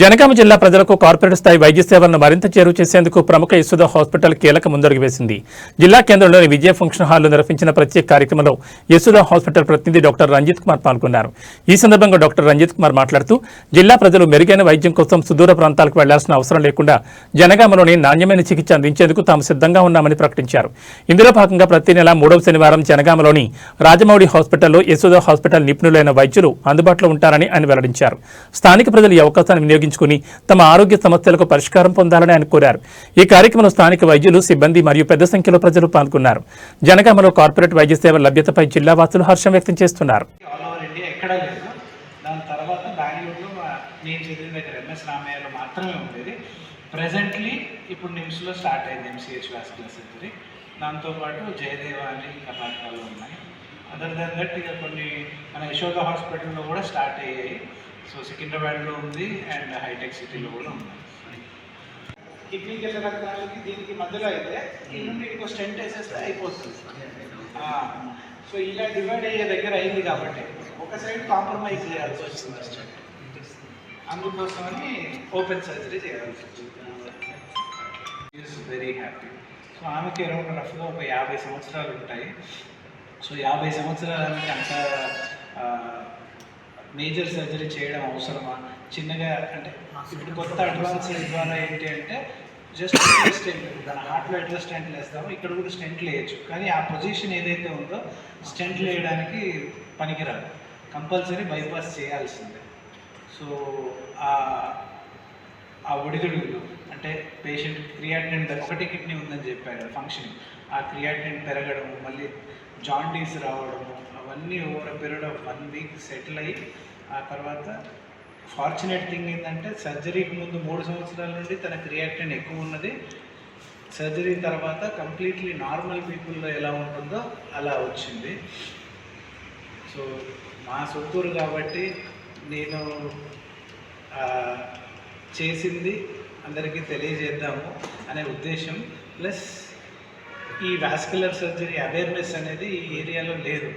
జనగామ జిల్లా ప్రజలకు కార్పొరేట్ స్థాయి వైద్య సేవలను మరింత చేరువ చేసేందుకు ప్రముఖ యశోద హాస్పిటల్ కీలక ముందడుగు వేసింది. జిల్లా కేంద్రంలోని విజయ ఫంక్షన్ హాల్లో నిర్వహించిన ప్రత్యేక కార్యక్రమంలో యశోద హాస్పిటల్ ప్రతినిధి డాక్టర్ రంజిత్ కుమార్ పాల్గొన్నారు. ఈ సందర్భంగా డాక్టర్ రంజిత్ కుమార్ మాట్లాడుతూ జిల్లా ప్రజలు మెరుగైన వైద్యం కోసం సుదూర ప్రాంతాలకు వెళ్లాల్సిన అవసరం లేకుండా జనగామలోని నాణ్యమైన చికిత్స అందించేందుకు తాము సిద్ధంగా ఉన్నామని ప్రకటించారు. ఇందులో భాగంగా ప్రతి నెల 3వ శనివారం జనగామలోని రాజమౌళి హాస్పిటల్లో యశోద హాస్పిటల్ నిపుణులైన వైద్యులు అందుబాటులో ఉంటారని ఆయన వెల్లడించారు. స్థానిక ప్రజలు ఈ అవకాశాన్ని వినియోగించుకుని తమ ఆరోగ్య సమస్యలకు పరిష్కారం పొందాలని ఆయన కోరారు. ఈ కార్యక్రమంలో స్థానిక వైద్యులు, సిబ్బంది మరియు పెద్ద సంఖ్యలో ప్రజలు పాల్గొన్నారు. జనగామలో కార్పొరేట్ వైద్య సేవల లభ్యతపై జిల్లా వాసులు హర్షం వ్యక్తం చేస్తున్నారు. ప్రెజెంట్లీ ఇప్పుడు నిమ్స్లో స్టార్ట్ అయింది ఎంసీహెచ్ వాస్కులర్ సర్జరీ. దాంతోపాటు జయదేవ అని కర్ణాటకలో ఉన్నాయి. అదర్ దెన్ దట్ ఇక కొన్ని మన యశోద హాస్పిటల్లో కూడా స్టార్ట్ అయ్యాయి. సో సికింద్రాబాద్లో ఉంది అండ్ హైటెక్ సిటీలో కూడా ఉంది. కిడ్నీకి వెళ్ళే రకాలకి దీనికి మధ్యలో అయితే ఈ నుండి ఇంకో స్టెంట్ వేసేస్తే అయిపోతుంది. సో ఇలా డివైడ్ అయ్యే దగ్గర అయింది కాబట్టి ఒక సైడ్ కాంప్రమైజ్ చేయాల్సి వస్తుంది స్టెంట్. అందుకోసమని ఓపెన్ సర్జరీ చేయాల్సి వచ్చింది. Is very happy. సో ఆమెకి అరౌండ్ రఫ్గా ఒక 50 సంవత్సరాలు ఉంటాయి. సో 50 సంవత్సరాలకి అంత మేజర్ సర్జరీ చేయడం అవసరమా? చిన్నగా అంటే ఇప్పుడు కొత్త అడ్వాన్స్ ద్వారా ఏంటి అంటే జస్ట్ స్టెంట్, దాని హార్ట్లో ఎట్లా స్టెంట్లు వేస్తామో ఇక్కడ కూడా స్టెంట్లు వేయచ్చు. కానీ ఆ పొజిషన్ ఏదైతే ఉందో స్టెంట్లు వేయడానికి పనికిరాదు, కంపల్సరీ బైపాస్ చేయాల్సిందే. సో ఆ ఒడిదుడుగులు అంటే పేషెంట్ క్రియాటినిన్ ఒకటి కిడ్నీ ఉందని చెప్పాడు ఫంక్షన్, ఆ క్రియాటినిన్ పెరగడం, మళ్ళీ జాండీస్ రావడము, అవన్నీ over a period of 1 week settle అయ్యి ఆ తర్వాత ఫార్చునేట్ థింగ్ ఏంటంటే సర్జరీకి ముందు 3 సంవత్సరాల నుండి తన క్రియాటినిన్ ఎక్కువ ఉన్నది. సర్జరీ తర్వాత కంప్లీట్లీ నార్మల్ పీపుల్లో ఎలా ఉంటుందో అలా వచ్చింది. సో మా సొంతూరు కాబట్టి నేను చేసింది అందరికీ తెలియజేద్దాము అనే ఉద్దేశం, ప్లస్ ఈ వాస్కులర్ సర్జరీ అవేర్నెస్ అనేది ఈ ఏరియాలో లేదు.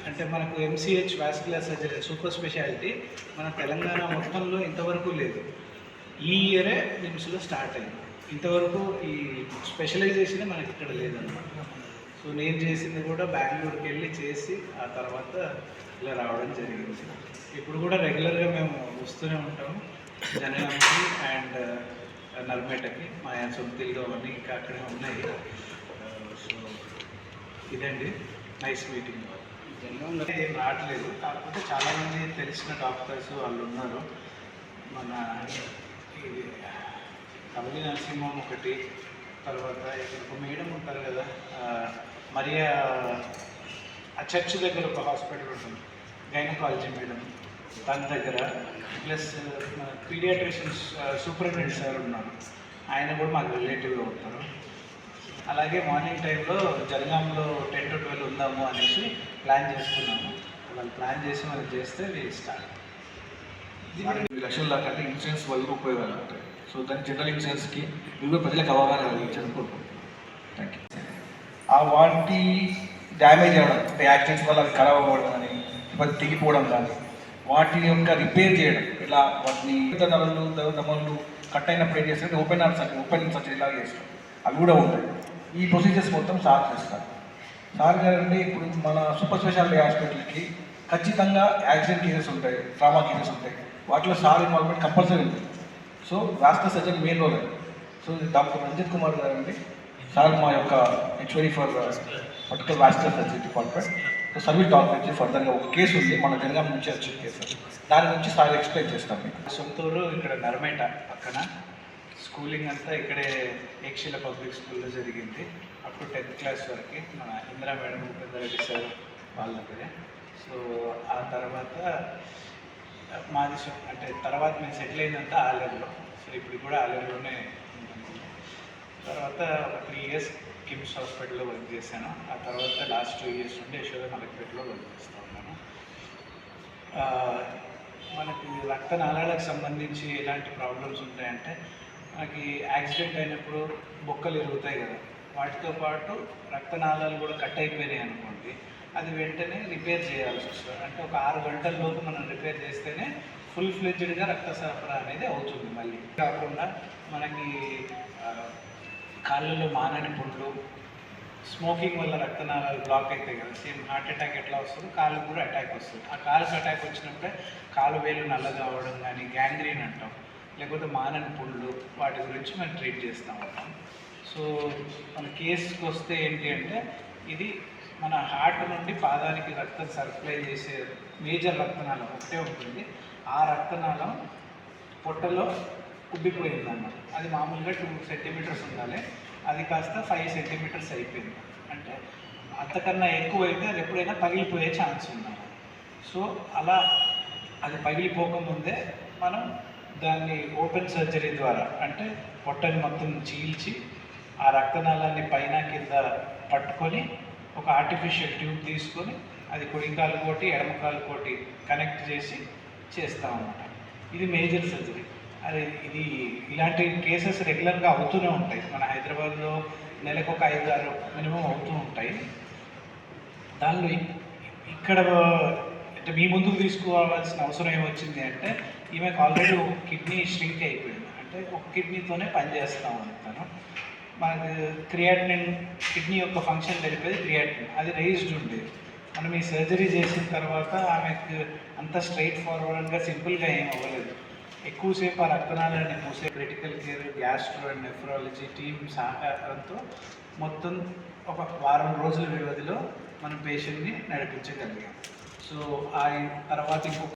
అంటే మనకు MCh vascular surgery super speciality మన తెలంగాణ మొత్తంలో ఇంతవరకు లేదు. ఈ ఇయరే నిమ్స్లో స్టార్ట్ అయింది. ఇంతవరకు ఈ స్పెషలైజేషన్ మనకి ఇక్కడ లేదన్నమాట. సో నేను చేసింది కూడా బెంగళూరుకి వెళ్ళి చేసి ఆ తర్వాత ఇలా రావడం జరిగింది. ఇప్పుడు కూడా రెగ్యులర్గా మేము వస్తూనే ఉంటాము జనగామకి అండ్ నల్మేటకి. మా సొంతిల్లు అవన్నీ ఇంకా అక్కడే ఉన్నాయి. సో ఇదండి, నైస్ మీటింగ్. జనగామలో ఏం రావట్లేదు, కాకపోతే చాలామంది తెలిసిన డాక్టర్స్ వాళ్ళు ఉన్నారు. మన ఇది కమలి నరసింహం ఒకటి, తర్వాత ఇక్కడ ఒక మేడం ఉంటారు కదా, మరియా ఆ చర్చ్ దగ్గర ఒక హాస్పిటల్ ఉంటుంది, గైనకాలజీ మేడం, తన దగ్గర, ప్లస్ పీడియాట్రిషియన్స్ సూపరింటెండెంట్ సార్ ఉన్నారు, ఆయన కూడా మాకు రిలేటివ్గా ఉంటారు. అలాగే మార్నింగ్ టైంలో జనగాంలో 10 to 12 ఉందాము అనేసి ప్లాన్ చేసుకున్నాము. వాళ్ళు ప్లాన్ చేసి మనం చేస్తే స్టార్ట్. 2 లక్షల దాకా అంటే ఇన్సూరెన్స్ వరకు ఉపయోగాలు ఉంటాయి. సో దాని జనరల్ ఇన్సూరెన్స్కి మీరు ప్రజలకు అవగాహన కలిగించారు అనుకుంటున్నాను. Thank you. ఆ వాటి డ్యామేజ్ అవ్వడం అంటే యాక్సిడెంట్స్ వల్ల అవి ఖరాబ్ అవ్వడం కానీ, లేకపోతే తెగిపోవడం కానీ, వాటి యొక్క రిపేర్ చేయడం, ఇలా వాటిని నరాలు దమలు కట్ అయినప్పుడు ఏం చేస్తారు, ఓపెన్ సర్జరీ లాగా చేస్తారు, అవి కూడా ఉంటాయి. ఈ ప్రొసీజర్స్ మొత్తం సార్ చేస్తారు. సార్ గారంటే ఇప్పుడు మన సూపర్ స్పెషాలిటీ హాస్పిటల్కి ఖచ్చితంగా యాక్సిడెంట్ కేసెస్ ఉంటాయి, ట్రామా కేసెస్ ఉంటాయి, వాటిలో సార్ ఇన్వాల్వ్మెంట్ కంపల్సరీ ఉంటుంది. So vascular surgery main role అది. సో డాక్టర్ రంజిత్ కుమార్ గారు అండి సార్ మా యొక్క HOD for particular vascular surgery department. So service doctor నుంచి ఫర్దర్గా ఒక కేసు ఉంది మన జనగామ నుంచి వచ్చిన కేసు, దాని గురించి సార్ ఎక్స్ప్లెయిన్ చేస్తాం. మీకు సొంతూరు ఇక్కడ నరమేట పక్కన. స్కూలింగ్ అంతా ఇక్కడే ఏక్షిల పబ్లిక్ స్కూల్లో జరిగింది. అప్ టు 10th క్లాస్ వరకు మన ఇందిరా మేడం, ఉపేంద్రెడ్డి సార్ వాళ్ళ దగ్గరే. సో ఆ తర్వాత మాది అంటే తర్వాత మేము సెటిల్ అయిందంతా ఆలేరులో. సో ఇప్పుడు కూడా ఆలేరులోనే ఉంటుంది. తర్వాత ఒక 3 years కిమ్స్ హాస్పిటల్లో వర్క్ చేశాను. ఆ తర్వాత లాస్ట్ 2 years నుండి యశోద మలక్పేటలో వర్క్ చేస్తూ ఉన్నాను. మనకి రక్తనాళాలకు సంబంధించి ఎలాంటి ప్రాబ్లమ్స్ ఉంటాయంటే, మనకి యాక్సిడెంట్ అయినప్పుడు బొక్కలు ఎరుగుతాయి కదా, వాటితో పాటు రక్తనాళాలు కూడా కట్ అయిపోయినాయి అనుకోండి, అది వెంటనే రిపేర్ చేయాల్సి వస్తుంది. అంటే ఒక 6 గంటల లోపు మనం రిపేర్ చేస్తేనే ఫుల్ ఫ్లెడ్జ్డ్గా రక్త సరఫరా అనేది అవుతుంది. మళ్ళీ కాకుండా మనకి కాళ్ళలో మానని పుండ్లు, స్మోకింగ్ వల్ల రక్తనాళాలు బ్లాక్ అవుతాయి కదా, సేమ్ హార్ట్ అటాక్ ఎట్లా వస్తుందో కాళ్ళకు కూడా అటాక్ వస్తుంది. ఆ కాళ్ళకు అటాక్ వచ్చినప్పుడే కాలు వేలు నల్లగా అవ్వడం కానీ గ్యాంగ్రీన్ అంటాం, లేకపోతే మానని పుండ్లు, వాటి గురించి మనం ట్రీట్ చేస్తూ ఉంటాం. సో మన కేసుకి వస్తే ఏంటి అంటే, ఇది మన హార్ట్ నుండి పాదానికి రక్తం సప్లై చేసే మేజర్ రక్తనాళం ఒకటే ఉంటుంది. ఆ రక్తనాళం పొట్టలో ఉబ్బిపోయిందన్నమాట. అది మామూలుగా 2 సెంటీమీటర్స్ ఉండాలి, అది కాస్త 5 సెంటీమీటర్స్ అయిపోయింది. అంటే అంతకన్నా ఎక్కువ అయితే అది ఎప్పుడైనా పగిలిపోయే ఛాన్స్ ఉంది. సో అలా అది పగిలిపోకముందే మనం దాన్ని ఓపెన్ సర్జరీ ద్వారా, అంటే పొట్టని మొత్తం చీల్చి ఆ రక్తనాళాన్ని పైన కింద పట్టుకొని ఒక ఆర్టిఫిషియల్ ట్యూబ్ తీసుకొని అది కుడికాలు కోటి ఎడమకాలు కోటి కనెక్ట్ చేసి చేస్తామన్నమాట. ఇది మేజర్ సర్జరీ. అది ఇలాంటి కేసెస్ రెగ్యులర్గా అవుతూనే ఉంటాయి. మన హైదరాబాద్లో నెలకు ఒక 5-6 మినిమం అవుతూ ఉంటాయి. దానిలో ఇక్కడ అంటే మీ ముందుకు తీసుకోవాల్సిన అవసరం ఏమొచ్చింది అంటే, ఈమెకు ఆల్రెడీ ఒక కిడ్నీ ష్రింక్ అయిపోయింది. అంటే ఒక కిడ్నీతోనే పనిచేస్తాం తను. మనకి క్రియాటినిన్, కిడ్నీ యొక్క ఫంక్షన్ తెలిపేది క్రియాటినిన్, అది రైజ్డ్ ఉండేది. మనం ఈ సర్జరీ చేసిన తర్వాత ఆమెకు అంత స్ట్రైట్ ఫార్వర్డ్గా సింపుల్గా ఏం అవ్వలేదు. ఎక్కువసేపు ఆ రక్తనాళాన్ని మూసే critical care, gastro and nephrology team సహకారంతో మొత్తం ఒక వారం రోజుల వ్యవధిలో మనం పేషెంట్ని నడిపించగలిగాం. సో ఆ తర్వాత ఇంకొక